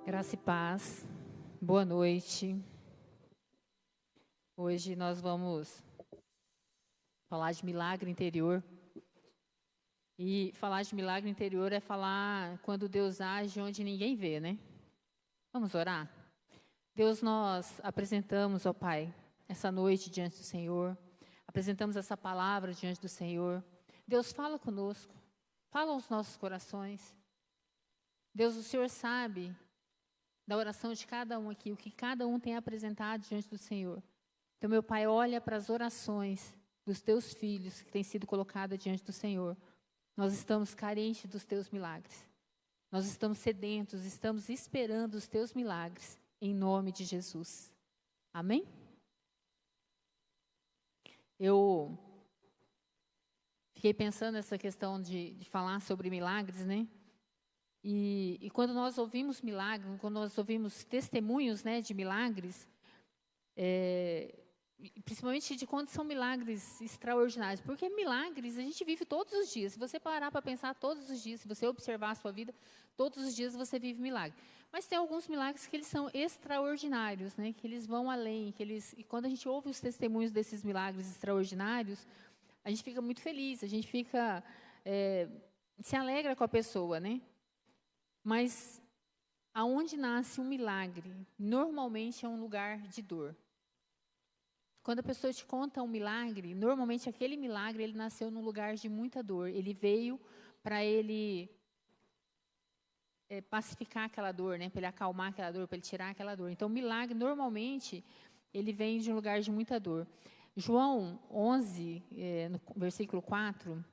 Graça e paz, boa noite. Hoje nós vamos falar de milagre interior. E falar de milagre interior é falar quando Deus age onde ninguém vê, né? Vamos orar? Deus, nós apresentamos, ó Pai, essa noite diante do Senhor, apresentamos essa palavra diante do Senhor. Deus, fala conosco, fala aos nossos corações. Deus, o Senhor sabe da oração de cada um aqui, o que cada um tem apresentado diante do Senhor. Então, meu Pai, olha para as orações dos teus filhos que têm sido colocadas diante do Senhor. Nós estamos carentes dos teus milagres. Nós estamos sedentos, estamos esperando os teus milagres, em nome de Jesus. Amém? Eu fiquei pensando nessa questão de falar sobre milagres, né? E quando nós ouvimos milagres, quando nós ouvimos testemunhos, né, de milagres, principalmente de quando são milagres extraordinários, porque milagres a gente vive todos os dias. Se você parar para pensar todos os dias, se você observar a sua vida, todos os dias você vive milagre. Mas tem alguns milagres que eles são extraordinários, né, que eles vão além, e quando a gente ouve os testemunhos desses milagres extraordinários, a gente fica muito feliz, a gente fica, se alegra com a pessoa, né? Mas aonde nasce um milagre, normalmente é um lugar de dor. Quando a pessoa te conta um milagre, normalmente aquele milagre ele nasceu num lugar de muita dor. Ele veio para ele pacificar aquela dor, né? Para ele acalmar aquela dor, para ele tirar aquela dor. Então, o milagre, normalmente, ele vem de um lugar de muita dor. João 11, no versículo 4,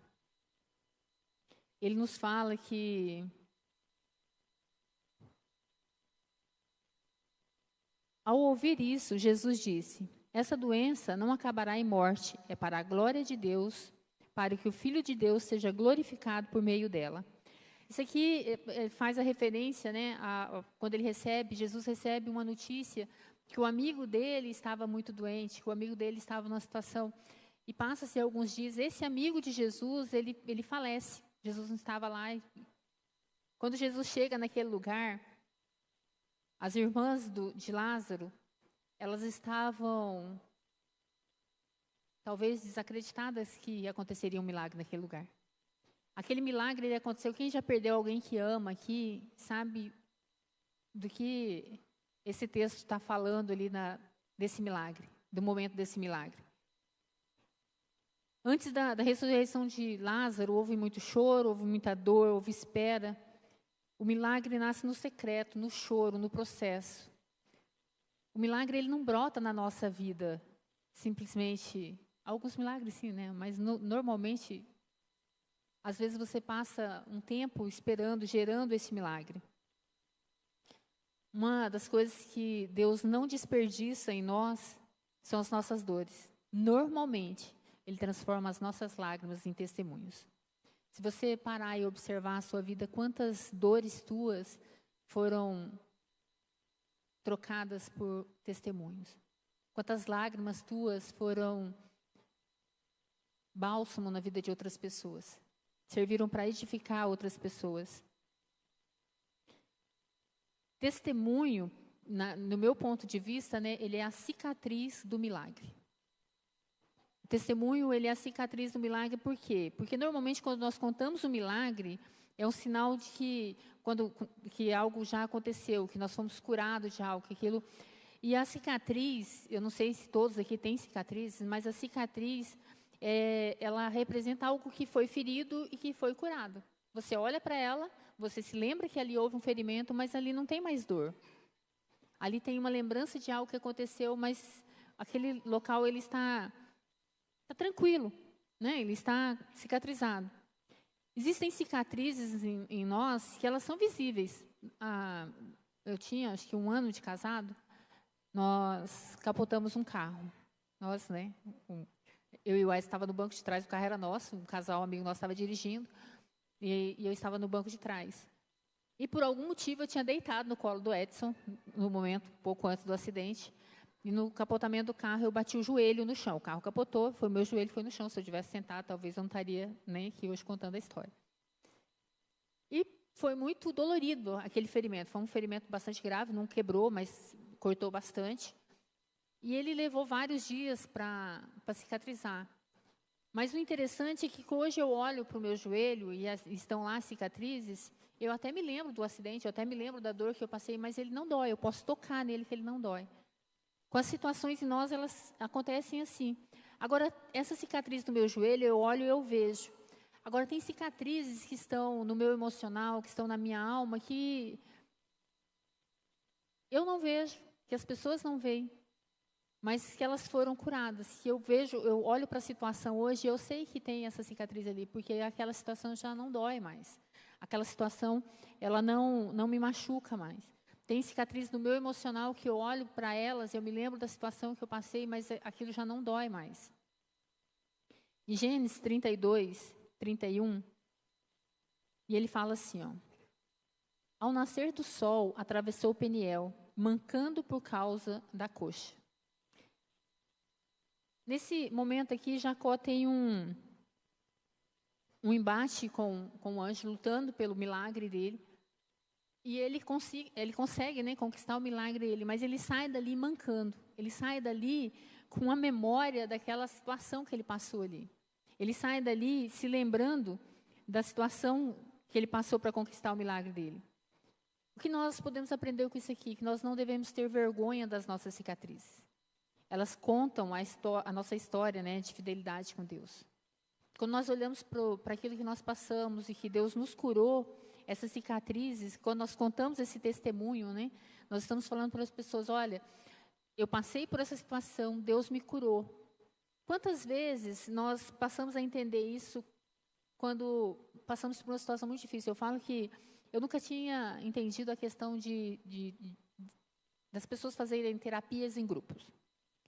ele nos fala que ao ouvir isso, Jesus disse: essa doença não acabará em morte, é para a glória de Deus, para que o Filho de Deus seja glorificado por meio dela. Isso aqui faz a referência, né, quando Jesus recebe uma notícia que o amigo dele estava muito doente, que o amigo dele estava numa situação, e passa-se alguns dias, esse amigo de Jesus, ele falece. Jesus não estava lá. Quando Jesus chega naquele lugar, as irmãs de Lázaro, elas estavam, talvez, desacreditadas que aconteceria um milagre naquele lugar. Aquele milagre ele aconteceu. Quem já perdeu alguém que ama aqui, sabe do que esse texto está falando ali desse milagre, do momento desse milagre. Antes da ressurreição de Lázaro, houve muito choro, houve muita dor, houve espera. O milagre nasce no secreto, no choro, no processo. O milagre ele não brota na nossa vida, simplesmente. Alguns milagres sim, né? Mas normalmente, às vezes você passa um tempo esperando, gerando esse milagre. Uma das coisas que Deus não desperdiça em nós são as nossas dores. Normalmente, Ele transforma as nossas lágrimas em testemunhos. Se você parar e observar a sua vida, quantas dores tuas foram trocadas por testemunhos? Quantas lágrimas tuas foram bálsamo na vida de outras pessoas? Serviram para edificar outras pessoas? Testemunho, no meu ponto de vista, né, ele é a cicatriz do milagre. O testemunho, ele é a cicatriz do milagre, por quê? Porque normalmente quando nós contamos um milagre, é um sinal de que algo já aconteceu, que nós fomos curados de algo, que aquilo. E a cicatriz, eu não sei se todos aqui têm cicatrizes, mas a cicatriz, ela representa algo que foi ferido e que foi curado. Você olha para ela, você se lembra que ali houve um ferimento, mas ali não tem mais dor. Ali tem uma lembrança de algo que aconteceu, mas aquele local ele está tranquilo, né? Ele está cicatrizado. Existem cicatrizes em nós que elas são visíveis. Eu tinha, acho que 1 ano de casado, nós capotamos um carro. Nós, né? Eu e o Wes estava no banco de trás, o carro era nosso, um casal amigo nosso estava dirigindo, e eu estava no banco de trás. E por algum motivo eu tinha deitado no colo do Edson, no momento, pouco antes do acidente, e no capotamento do carro eu bati o joelho no chão. O carro capotou, meu joelho foi no chão. Se eu tivesse sentado, talvez eu não estaria nem aqui hoje contando a história. E foi muito dolorido aquele ferimento. Foi um ferimento bastante grave, não quebrou, mas cortou bastante. E ele levou vários dias para cicatrizar. Mas o interessante é que hoje eu olho para o meu joelho e estão lá as cicatrizes, eu até me lembro do acidente, eu até me lembro da dor que eu passei, mas ele não dói, eu posso tocar nele que ele não dói. Com as situações em nós, elas acontecem assim. Agora, essa cicatriz no meu joelho, eu olho e eu vejo. Agora, tem cicatrizes que estão no meu emocional, que estão na minha alma, que eu não vejo, que as pessoas não veem, mas que elas foram curadas. Que eu vejo, eu olho para a situação hoje, eu sei que tem essa cicatriz ali, porque aquela situação já não dói mais. Aquela situação, ela não me machuca mais. Tem cicatriz no meu emocional que eu olho para elas, eu me lembro da situação que eu passei, mas aquilo já não dói mais. Em Gênesis 32, 31, e ele fala assim, ó. Ao nascer do sol, atravessou Peniel, mancando por causa da coxa. Nesse momento aqui, Jacó tem um embate com o anjo, lutando pelo milagre dele. E ele consegue, né, conquistar o milagre dele, mas ele sai dali mancando. Ele sai dali com a memória daquela situação que ele passou ali. Ele sai dali se lembrando da situação que ele passou para conquistar o milagre dele. O que nós podemos aprender com isso aqui? Que nós não devemos ter vergonha das nossas cicatrizes. Elas contam a nossa história, né, de fidelidade com Deus. Quando nós olhamos para aquilo que nós passamos e que Deus nos curou, essas cicatrizes, quando nós contamos esse testemunho, né, nós estamos falando para as pessoas, olha, eu passei por essa situação, Deus me curou. Quantas vezes nós passamos a entender isso quando passamos por uma situação muito difícil? Eu falo que eu nunca tinha entendido a questão das pessoas fazerem terapias em grupos.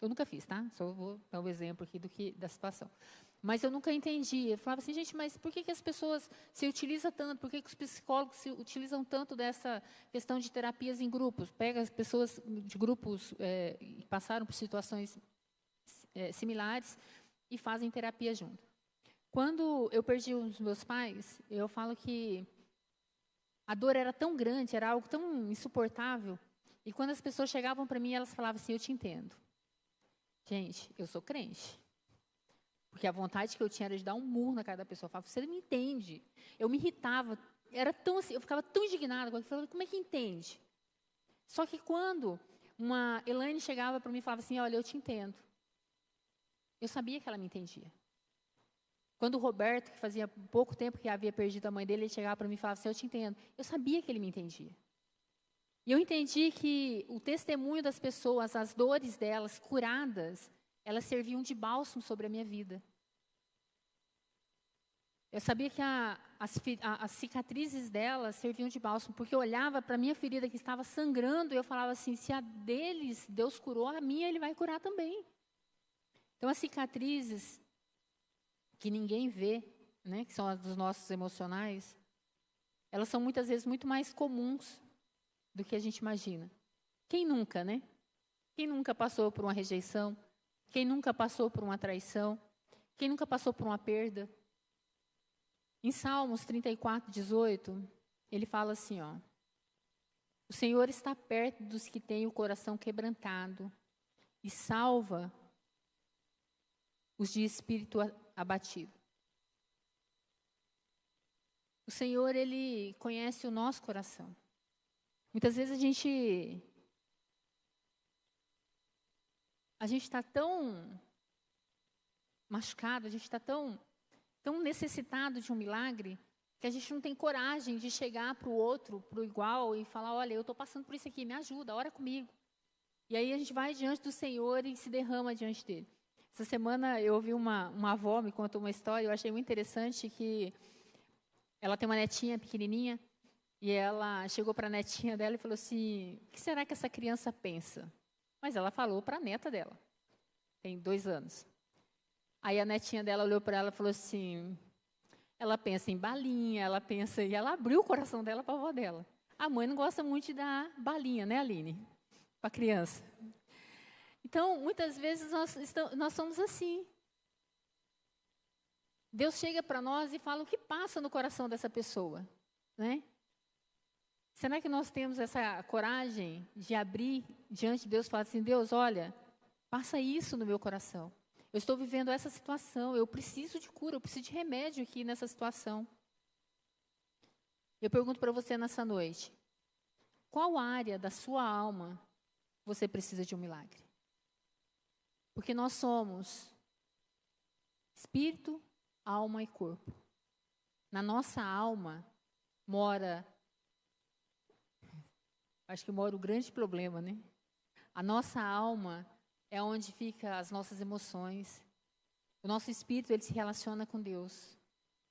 Eu nunca fiz, tá? Só vou dar um exemplo aqui da situação. Mas eu nunca entendi. Eu falava assim, gente, mas por que as pessoas se utilizam tanto? Por que os psicólogos se utilizam tanto dessa questão de terapias em grupos? Pega as pessoas de grupos que passaram por situações similares e fazem terapia junto. Quando eu perdi os meus pais, eu falo que a dor era tão grande, era algo tão insuportável. E quando as pessoas chegavam para mim, elas falavam assim, eu te entendo. Gente, eu sou crente. Porque a vontade que eu tinha era de dar um murro na cara da pessoa. Eu falava, você não me entende. Eu me irritava. Era tão assim, eu ficava tão indignada. Eu falava, como é que entende? Só que quando uma Elaine chegava para mim e falava assim, olha, eu te entendo. Eu sabia que ela me entendia. Quando o Roberto, que fazia pouco tempo que havia perdido a mãe dele, ele chegava para mim e falava assim, eu te entendo. Eu sabia que ele me entendia. E eu entendi que o testemunho das pessoas, as dores delas curadas, elas serviam de bálsamo sobre a minha vida. Eu sabia que as cicatrizes delas serviam de bálsamo, porque eu olhava para a minha ferida que estava sangrando e eu falava assim, se a deles Deus curou, a minha Ele vai curar também. Então, as cicatrizes que ninguém vê, né, que são as dos nossos emocionais, elas são muitas vezes muito mais comuns do que a gente imagina. Quem nunca, né? Quem nunca passou por uma rejeição? Quem nunca passou por uma traição? Quem nunca passou por uma perda? Em Salmos 34, 18, ele fala assim, ó, o Senhor está perto dos que têm o coração quebrantado e salva os de espírito abatido. O Senhor, Ele conhece o nosso coração. Muitas vezes a gente está tão machucado, a gente está tão necessitado de um milagre, que a gente não tem coragem de chegar para o outro, para o igual, e falar, olha, eu estou passando por isso aqui, me ajuda, ora comigo. E aí a gente vai diante do Senhor e se derrama diante dele. Essa semana eu ouvi uma avó me contou uma história, eu achei muito interessante, que ela tem uma netinha pequenininha, e ela chegou para a netinha dela e falou assim, o que será que essa criança pensa? Mas ela falou para a neta dela, tem 2 anos. Aí a netinha dela olhou para ela e falou assim, ela pensa em balinha, ela pensa, e ela abriu o coração dela para a avó dela. A mãe não gosta muito de dar balinha, né, Aline? Para a criança. Então, muitas vezes nós somos assim. Deus chega para nós e fala o que passa no coração dessa pessoa, né? Será que nós temos essa coragem de abrir diante de Deus e falar assim, Deus, olha, passa isso no meu coração. Eu estou vivendo essa situação, eu preciso de cura, eu preciso de remédio aqui nessa situação. Eu pergunto para você nessa noite, qual área da sua alma você precisa de um milagre? Porque nós somos espírito, alma e corpo. Na nossa alma acho que mora o grande problema, né? A nossa alma é onde ficam as nossas emoções. O nosso espírito, ele se relaciona com Deus.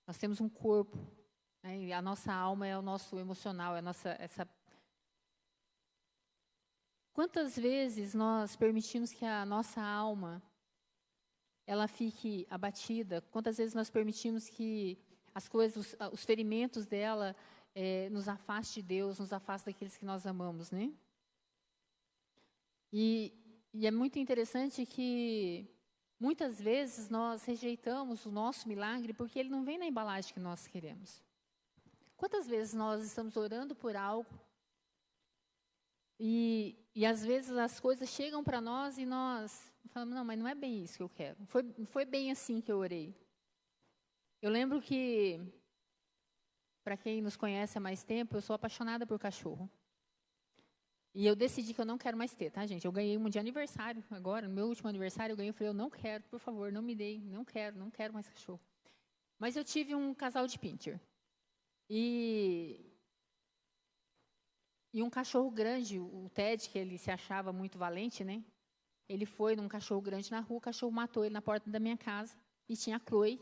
Nós temos um corpo, né? E a nossa alma é o nosso emocional, é a nossa... Quantas vezes nós permitimos que a nossa alma ela fique abatida? Quantas vezes nós permitimos que as coisas, os ferimentos dela nos afaste de Deus, nos afaste daqueles que nós amamos, né? E é muito interessante que muitas vezes nós rejeitamos o nosso milagre porque ele não vem na embalagem que nós queremos. Quantas vezes nós estamos orando por algo e às vezes as coisas chegam para nós e nós falamos, não, mas não é bem isso que eu quero. Não foi bem assim que eu orei. Eu lembro que, para quem nos conhece há mais tempo, eu sou apaixonada por cachorro. E eu decidi que eu não quero mais ter, tá, gente? Eu ganhei um de aniversário agora, no meu último aniversário, eu falei, eu não quero, por favor, não me deem, não quero mais cachorro. Mas eu tive um casal de pincher. E um cachorro grande, o Ted, que ele se achava muito valente, né? Ele foi num cachorro grande na rua, o cachorro matou ele na porta da minha casa. E tinha a Chloe.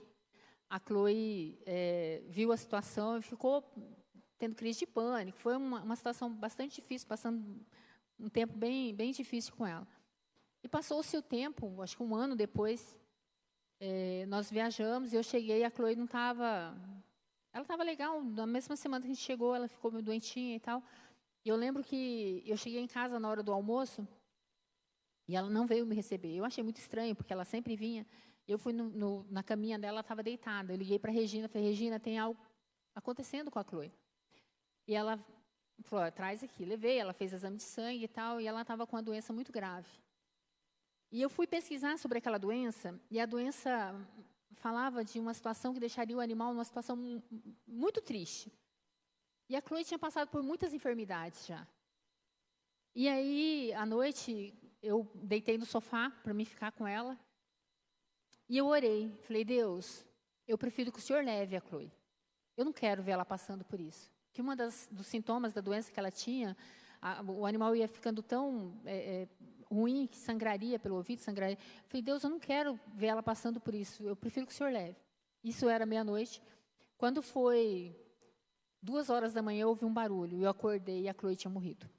A Chloe viu a situação e ficou tendo crise de pânico. Foi uma situação bastante difícil, passando um tempo bem, bem difícil com ela. E passou-se o tempo, acho que um ano depois, nós viajamos e eu cheguei e a Chloe não estava... Ela estava legal, na mesma semana que a gente chegou, ela ficou meio doentinha e tal. E eu lembro que eu cheguei em casa na hora do almoço e ela não veio me receber. Eu achei muito estranho, porque ela sempre vinha. Eu fui na caminha dela, ela estava deitada. Eu liguei para a Regina, falei, Regina, tem algo acontecendo com a Chloe. E ela falou, traz aqui. Levei, ela fez exame de sangue e tal, e ela estava com uma doença muito grave. E eu fui pesquisar sobre aquela doença, e a doença falava de uma situação que deixaria o animal numa situação muito triste. E a Chloe tinha passado por muitas enfermidades já. E aí, à noite, eu deitei no sofá para me ficar com ela. E eu orei. Falei, Deus, eu prefiro que o Senhor leve a Chloe. Eu não quero ver ela passando por isso. Porque dos sintomas da doença que ela tinha, o animal ia ficando tão ruim que sangraria pelo ouvido, sangraria. Falei, Deus, eu não quero ver ela passando por isso. Eu prefiro que o Senhor leve. Isso era meia-noite. Quando foi 2h da manhã, eu ouvi um barulho. Eu acordei e a Chloe tinha morrido.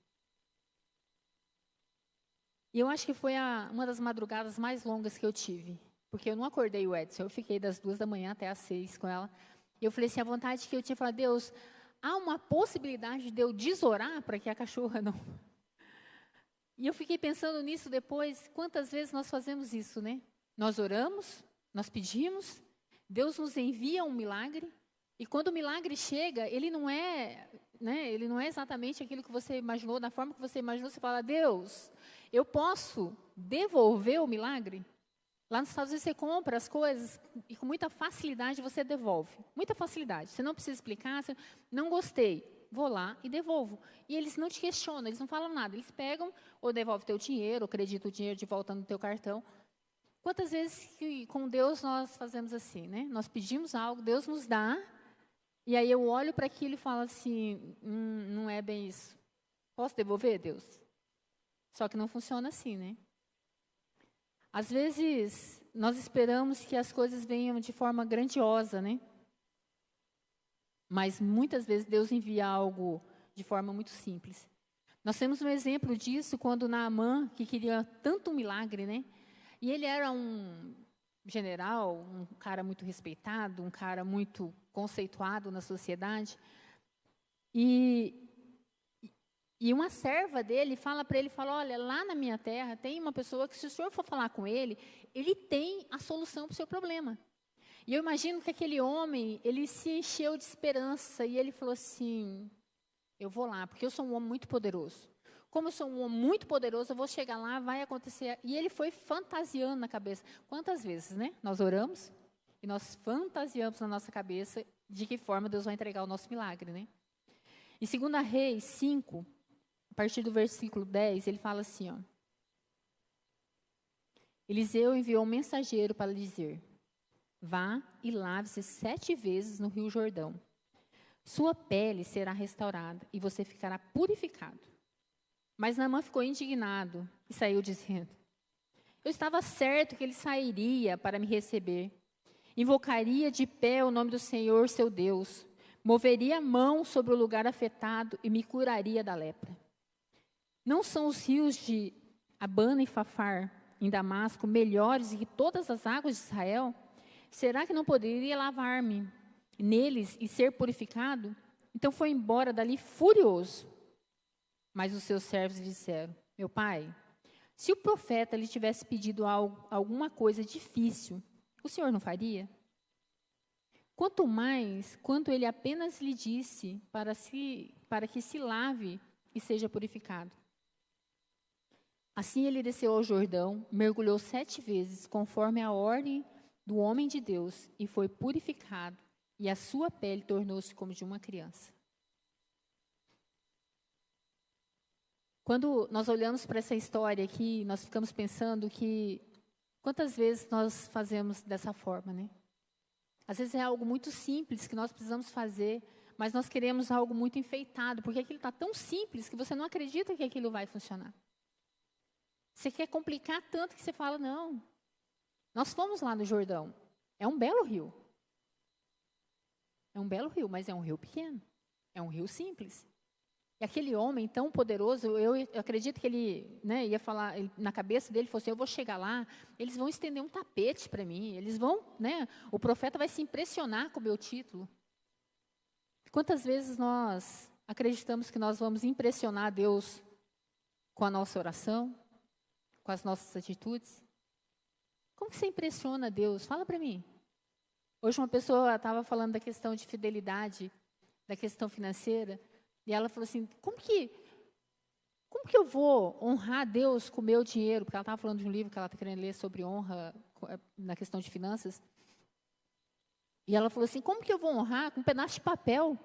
E eu acho que foi uma das madrugadas mais longas que eu tive. Porque eu não acordei o Edson. Eu fiquei das 2 da manhã até às 6 com ela. E eu falei assim, a vontade que eu tinha, falar, Deus, há uma possibilidade de eu desorar para que a cachorra não... E eu fiquei pensando nisso depois, quantas vezes nós fazemos isso, né? Nós oramos, nós pedimos, Deus nos envia um milagre, e quando o milagre chega, ele não é exatamente aquilo que você imaginou, da forma que você imaginou, você fala, Deus, eu posso devolver o milagre? Lá nos Estados Unidos você compra as coisas e com muita facilidade você devolve. Muita facilidade. Você não precisa explicar, você, não gostei, vou lá e devolvo. E eles não te questionam, eles não falam nada. Eles pegam ou devolvem teu dinheiro, ou acreditam o dinheiro de volta no teu cartão. Quantas vezes que com Deus nós fazemos assim, né? Nós pedimos algo, Deus nos dá, e aí eu olho para aquilo e falo assim, não é bem isso. Posso devolver, Deus? Só que não funciona assim, né? Às vezes, nós esperamos que as coisas venham de forma grandiosa, né? Mas, muitas vezes, Deus envia algo de forma muito simples. Nós temos um exemplo disso quando Naamã, que queria tanto um milagre, né? E ele era um general, um cara muito respeitado, um cara muito conceituado na sociedade. E uma serva dele fala para ele, olha, lá na minha terra tem uma pessoa que se o senhor for falar com ele, ele tem a solução para o seu problema. E eu imagino que aquele homem, ele se encheu de esperança e ele falou assim, Eu vou lá, porque eu sou um homem muito poderoso. Como eu sou um homem muito poderoso, eu vou chegar lá, vai acontecer. E ele foi fantasiando na cabeça. Quantas vezes, né? Nós oramos e nós fantasiamos na nossa cabeça de que forma Deus vai entregar o nosso milagre, né? Em 2 Reis 5, a partir do versículo 10, ele fala assim, ó. Eliseu enviou um mensageiro para lhe dizer: vá e lave-se 7 vezes no rio Jordão. Sua pele será restaurada e você ficará purificado. Mas Naamã ficou indignado e saiu dizendo: eu estava certo que ele sairia para me receber. Invocaria de pé o nome do Senhor, seu Deus. Moveria a mão sobre o lugar afetado e me curaria da lepra. Não são os rios de Abana e Fafar, em Damasco, melhores que todas as águas de Israel? Será que não poderia lavar-me neles e ser purificado? Então foi embora dali furioso. Mas os seus servos disseram: meu pai, se o profeta lhe tivesse pedido alguma coisa difícil, o senhor não faria? Quanto mais, quanto ele apenas lhe disse para que se lave e seja purificado. Assim ele desceu ao Jordão, mergulhou 7 vezes, conforme a ordem do homem de Deus, e foi purificado, e a sua pele tornou-se como de uma criança. Quando nós olhamos para essa história aqui, nós ficamos pensando que quantas vezes nós fazemos dessa forma, né? Às vezes é algo muito simples que nós precisamos fazer, mas nós queremos algo muito enfeitado, porque aquilo está tão simples que você não acredita que aquilo vai funcionar. Você quer complicar tanto que você fala: não. Nós fomos lá no Jordão. É um belo rio. É um belo rio, mas é um rio pequeno. É um rio simples. E aquele homem tão poderoso, eu acredito que ele, né, ia falar, na cabeça dele, falou assim: eu vou chegar lá, eles vão estender um tapete para mim, eles vão, né, o profeta vai se impressionar com o meu título. Quantas vezes nós acreditamos que nós vamos impressionar Deus com a nossa oração, com as nossas atitudes? Como que você impressiona Deus? Fala para mim. Hoje uma pessoa estava falando da questão de fidelidade, da questão financeira, e ela falou assim: como que eu vou honrar Deus com o meu dinheiro? Porque ela estava falando de um livro que ela está querendo ler sobre honra na questão de finanças. E ela falou assim: como que eu vou honrar com um pedaço de papel?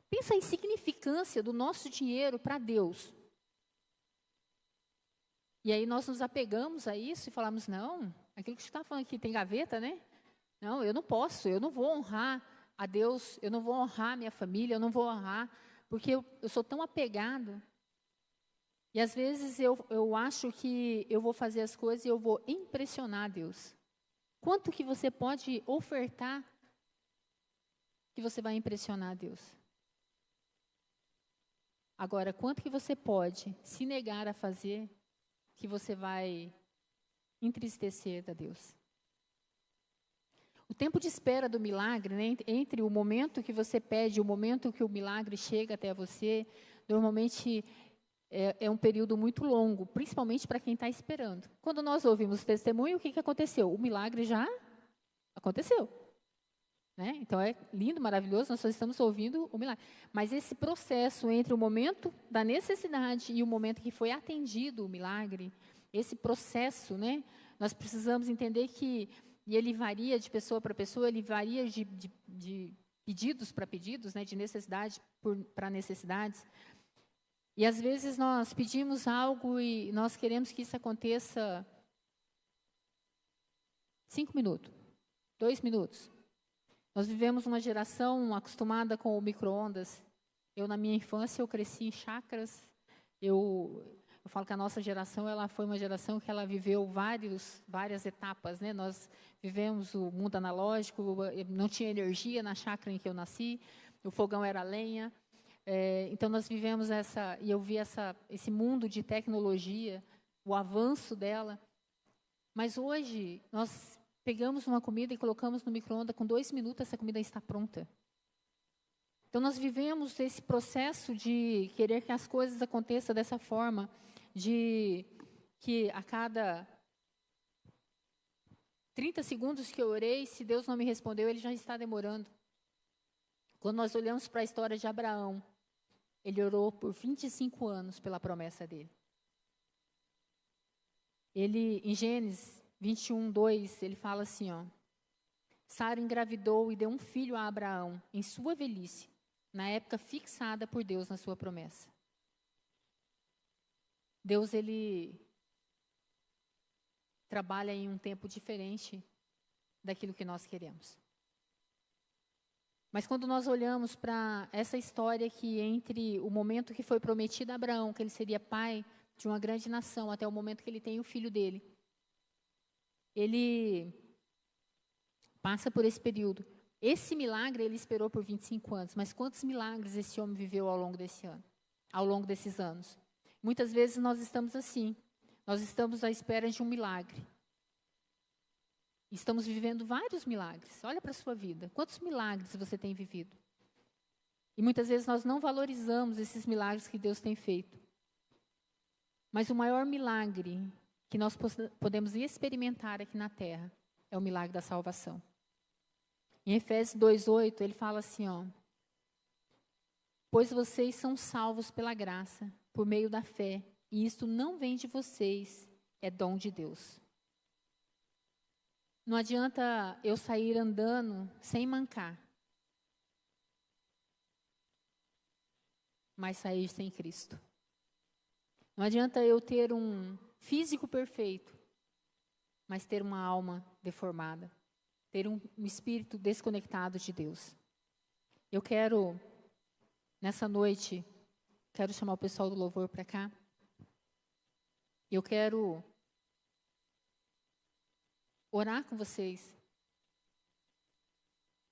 Pensa a insignificância do nosso dinheiro para Deus. E aí nós nos apegamos a isso e falamos: não, aquilo que você está falando aqui tem gaveta, né? Não, eu não posso, eu não vou honrar a Deus, eu não vou honrar a minha família, eu não vou honrar, porque eu sou tão apegado. E às vezes eu acho que eu vou fazer as coisas e eu vou impressionar Deus. Quanto que você pode ofertar que você vai impressionar Deus? Agora, quanto que você pode se negar a fazer que você vai entristecer a Deus? O tempo de espera do milagre, né, entre o momento que você pede e o momento que o milagre chega até você, normalmente é um período muito longo, principalmente para quem está esperando. Quando nós ouvimos o testemunho, o que aconteceu? O milagre já aconteceu. Né? Então é lindo, maravilhoso, nós só estamos ouvindo o milagre. Mas esse processo entre o momento da necessidade e o momento que foi atendido o milagre, esse processo, né, nós precisamos entender que, e ele varia de pessoa para pessoa, ele varia de pedidos para pedidos, né, de necessidade para necessidades. E às vezes nós pedimos algo e nós queremos que isso aconteça 5 minutos, 2 minutos. Nós vivemos uma geração acostumada com o micro-ondas. Eu, na minha infância, eu cresci em chácaras. Eu falo que a nossa geração, ela foi uma geração que ela viveu várias etapas, né? Nós vivemos o mundo analógico, não tinha energia na chácara em que eu nasci, o fogão era lenha. Então, nós vivemos e eu vi esse mundo de tecnologia, o avanço dela. Mas hoje, nós pegamos uma comida e colocamos no micro-ondas, com 2 minutos essa comida está pronta. Então, nós vivemos esse processo de querer que as coisas aconteçam dessa forma, de que a cada 30 segundos que eu orei, se Deus não me respondeu, ele já está demorando. Quando nós olhamos para a história de Abraão, Ele orou por 25 anos pela promessa dele. Ele, em Gênesis 21, 2, ele fala assim, ó. Sara engravidou e deu um filho a Abraão em sua velhice, na época fixada por Deus na sua promessa. Deus, ele trabalha em um tempo diferente daquilo que nós queremos. Mas quando nós olhamos para essa história que entre o momento que foi prometido a Abraão, que ele seria pai de uma grande nação, até o momento que ele tem o filho dele, ele passa por esse período. Esse milagre ele esperou por 25 anos, mas quantos milagres esse homem viveu ao longo desse ano, ao longo desses anos? Muitas vezes nós estamos assim, nós estamos à espera de um milagre. Estamos vivendo vários milagres. Olha para a sua vida. Quantos milagres você tem vivido? E muitas vezes nós não valorizamos esses milagres que Deus tem feito. Mas o maior milagre que nós podemos experimentar aqui na terra é o milagre da salvação. Em Efésios 2:8, ele fala assim, ó. Pois vocês são salvos pela graça, por meio da fé, e isto não vem de vocês, é dom de Deus. Não adianta eu sair andando sem mancar, mas sair sem Cristo. Não adianta eu ter um físico perfeito, mas ter uma alma deformada, ter um espírito desconectado de Deus. Eu quero, nessa noite, quero chamar o pessoal do louvor para cá. Eu quero orar com vocês.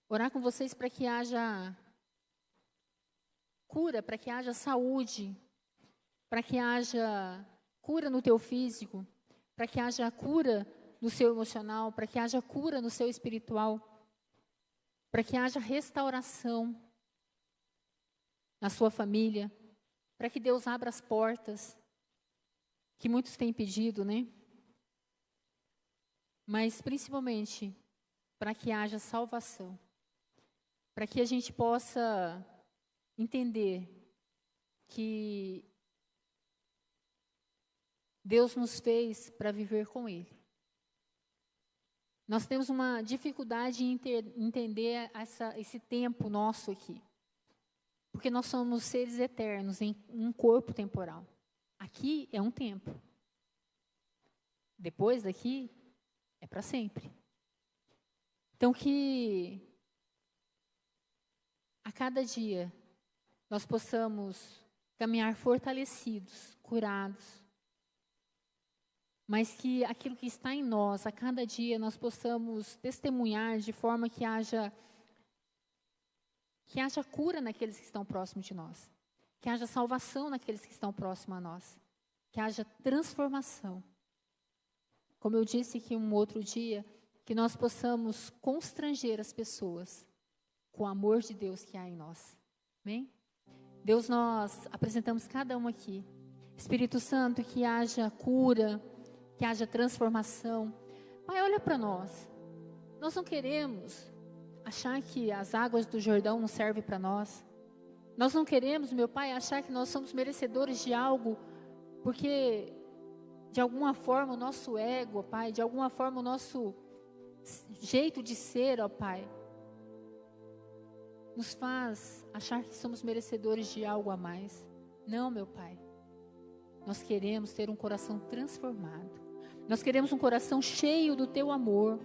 Orar com vocês para que haja cura, para que haja saúde, para que haja cura no teu físico, para que haja cura no seu emocional, para que haja cura no seu espiritual, para que haja restauração na sua família, para que Deus abra as portas, que muitos têm pedido, né? Mas principalmente para que haja salvação, para que a gente possa entender que Deus nos fez para viver com Ele. Nós temos uma dificuldade em entender esse tempo nosso aqui, porque nós somos seres eternos em um corpo temporal. Aqui é um tempo. Depois daqui é para sempre. Então que a cada dia nós possamos caminhar fortalecidos, curados, mas que aquilo que está em nós, a cada dia nós possamos testemunhar de forma que haja cura naqueles que estão próximos de nós, que haja salvação naqueles que estão próximos a nós, que haja transformação. Como eu disse aqui um outro dia, que nós possamos constranger as pessoas com o amor de Deus que há em nós. Amém? Deus, nós apresentamos cada um aqui. Espírito Santo, que haja cura, que haja transformação. Pai, olha para nós. Nós não queremos achar que as águas do Jordão não servem para nós. Nós não queremos, meu Pai, achar que nós somos merecedores de algo, porque de alguma forma o nosso ego, ó Pai, de alguma forma o nosso jeito de ser, ó Pai, nos faz achar que somos merecedores de algo a mais. Não, meu Pai. Nós queremos ter um coração transformado. Nós queremos um coração cheio do Teu amor.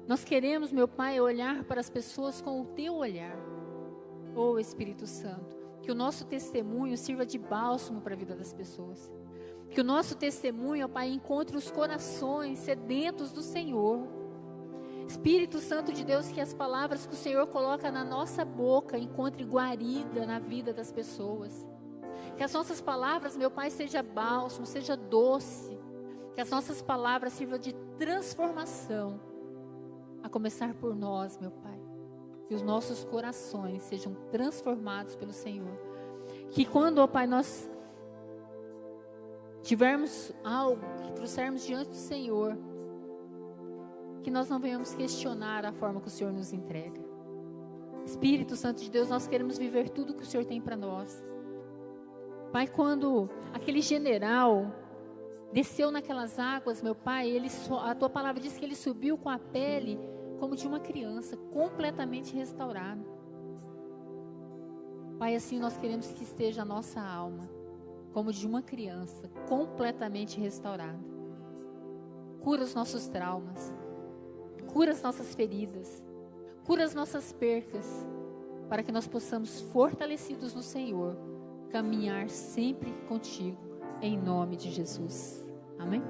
Nós queremos, meu Pai, olhar para as pessoas com o Teu olhar. Oh, Espírito Santo, que o nosso testemunho sirva de bálsamo para a vida das pessoas. Que o nosso testemunho, ó Pai, encontre os corações sedentos do Senhor. Espírito Santo de Deus, que as palavras que o Senhor coloca na nossa boca encontre guarida na vida das pessoas. Que as nossas palavras, meu Pai, seja bálsamo, seja doce. Que as nossas palavras sirvam de transformação, a começar por nós, meu Pai. Que os nossos corações sejam transformados pelo Senhor. Que quando, ó Pai, nós tivermos algo que trouxermos diante do Senhor, que nós não venhamos questionar a forma que o Senhor nos entrega. Espírito Santo de Deus, nós queremos viver tudo que o Senhor tem para nós. Pai, quando aquele general desceu naquelas águas, meu Pai, a Tua palavra diz que ele subiu com a pele como de uma criança, completamente restaurada. Pai, assim nós queremos que esteja a nossa alma, como de uma criança, completamente restaurada. Cura os nossos traumas, cura as nossas feridas, cura as nossas percas, para que nós possamos, fortalecidos no Senhor, caminhar sempre contigo, em nome de Jesus. Amém?